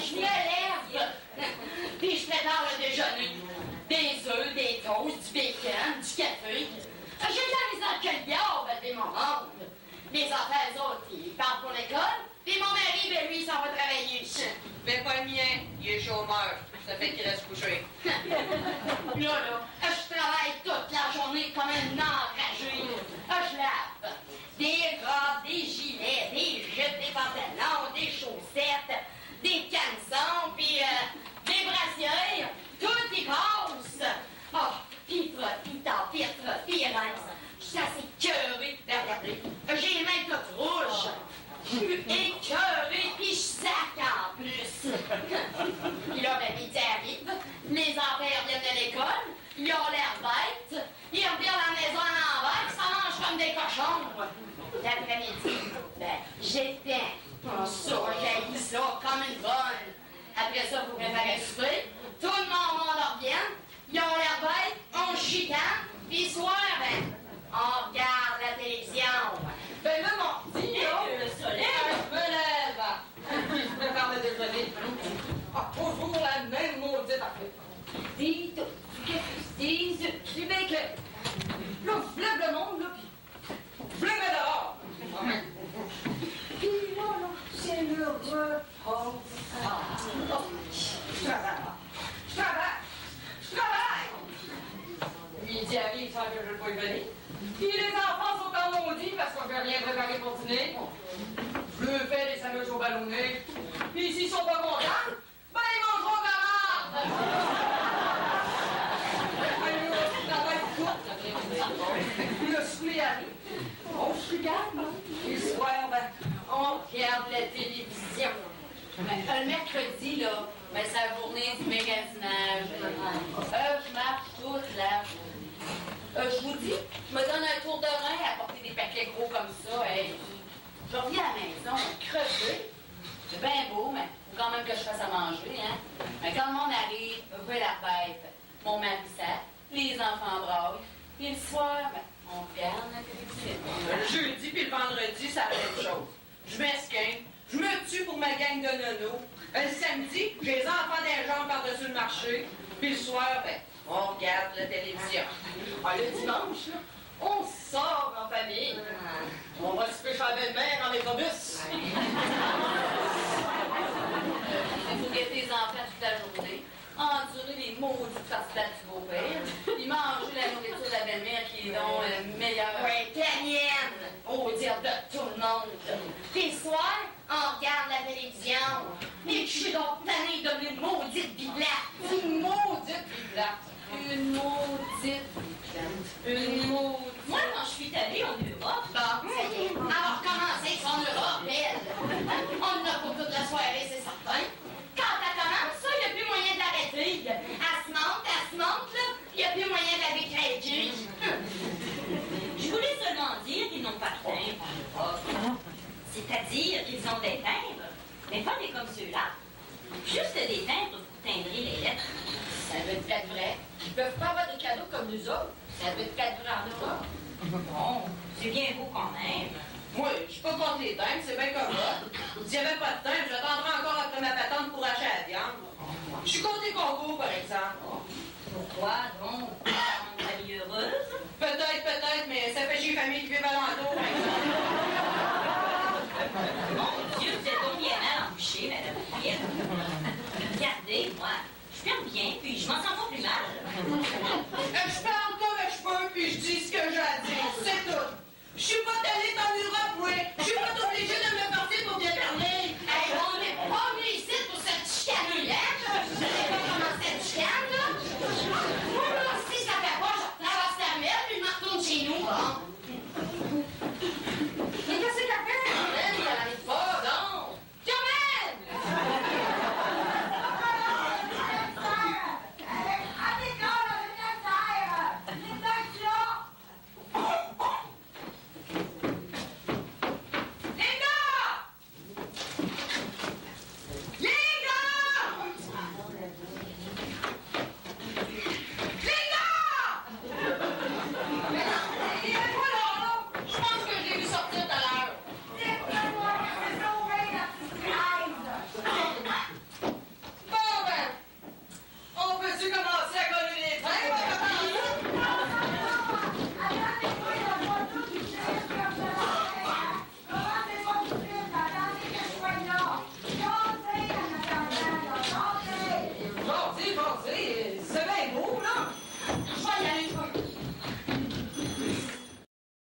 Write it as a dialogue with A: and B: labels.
A: je me lève, puis je prépare le déjeuner. Des œufs, des toasts, du bacon, du café. J'ai de la misère que le diable à lever mon monde. Les enfants, eux autres, ils partent pour l'école, puis mon mari, ben lui, il s'en va travailler.
B: Mais pas le mien, il est chômeur. Ça fait qu'il reste couché.
A: Là, je travaille toute la journée comme un enragé. Je lave des robes, des gilets, des jupes, des pantalons, des chaussettes, des caleçons, puis des brassières. Tout y passe. Oh, puis il frotte, puis il tape, puis il frotte, puis il rince. Je suis assez écœurée de regarder. J'ai les mains toutes rouges. Je suis écœurée, puis je sac en plus. Puis là, ben, midi arrive, les enfants reviennent de l'école, ils ont l'air bêtes, ils reviennent à la maison en envers, ça mange comme des cochons. L'après-midi, ben, j'étais ça, j'ai ça comme une bonne. Après ça, vous préparez le souper, tout le monde revient, ils ont l'air bêtes, on chicane, puis soir, ben, on regarde la télévision. Ben là, mon petit, là,
B: le soleil,
A: je me lève.
B: je prépare le déjeuner. Ah, toujours la même maudite affaire.
A: Des toasts, des œufs, du bacon. Là, je lève le monde, là, puis
B: Je le mets dehors.
A: puis là, c'est le repos.
B: Je travaille. Midi arrive sans que je ne peux y venir. Puis les enfants sont en maudit parce qu'on ne peut rien préparer pour dîner. Je leur fais des sandwichs au ballonnet. Puis s'ils sont pas contents, ben ils mangeront de la marde. Le souper arrive. On se regarde, non? Et le soir, ben, on regarde la télévision.
A: Le mercredi, là, ben, c'est la journée du magasinage. Je marche toute la journée. Je vous dis, je me donne un tour de rein à porter des paquets gros comme ça. Hey, je reviens à la maison, crevé. C'est bien beau, mais faut quand même que je fasse à manger, hein. Mais quand le monde arrive, veut la fête, mon mari sert, les enfants braillent, puis le soir, ben, on regarde la télévision.
B: Le jeudi puis le vendredi, c'est la même chose. Je m'esquinte, je me tue pour ma gang de nonos. Le samedi, j'ai les enfants des jambes par-dessus le marché. Puis le soir, ben, on regarde la télévision.
A: Ah, le dimanche, là, on sort en famille. On va se pêcher à la belle-mère en métrobus. Il faut guetter les enfants toute la journée, endurer les maudites farces-plates du beau-père, puis manger la nourriture de la belle-mère qui est donc meilleure. Oui, la mienne, au dire de tout le monde. Puis le soir, on regarde la télévision. Et je suis donc tannée de une maudite biblette. Une maudite biblette. Une maudite biblette. Une maudite. Moi, quand je suis allée en Europe, ça y est, elle va recommencer son Europe, elle. On en a pour toute la soirée, c'est certain. Quand elle commence, ça, il n'y a plus moyen de l'arrêter. Elle se monte, là, il n'y a plus moyen de la décréter.
C: Je voulais seulement dire qu'ils n'ont pas de timbre. C'est-à-dire qu'ils ont des timbres, mais pas des comme ceux-là. Juste des timbres pour timbrer les lettres.
A: Ça veut être peut-être vrai. Ils peuvent pas avoir des cadeaux comme nous autres. Ça veut être peut-être vrai en Europe.
C: Bon, c'est bien beau quand même.
B: Moi, je suis pas contre les timbres, c'est bien comme ça. S'il n'y avait pas de timbre, j'attendrais encore après ma patente pour acheter la viande. Je suis contre les concours, par exemple.
C: Pourquoi donc? Ça rend ta vie heureuse?
B: Peut-être, mais ça fait chez les familles qui vivent alentour, par exemple.
C: Mon Dieu, vous êtes donc bien mal embouché, madame Pierre. Regardez, moi, je perds bien, puis je m'en sens pas plus mal.
B: Je parle comme je peux, puis je dis ce que j'ai à dire, c'est tout. Je suis pas allée en Europe, oui. Je suis pas obligée de me porter pour bien parler.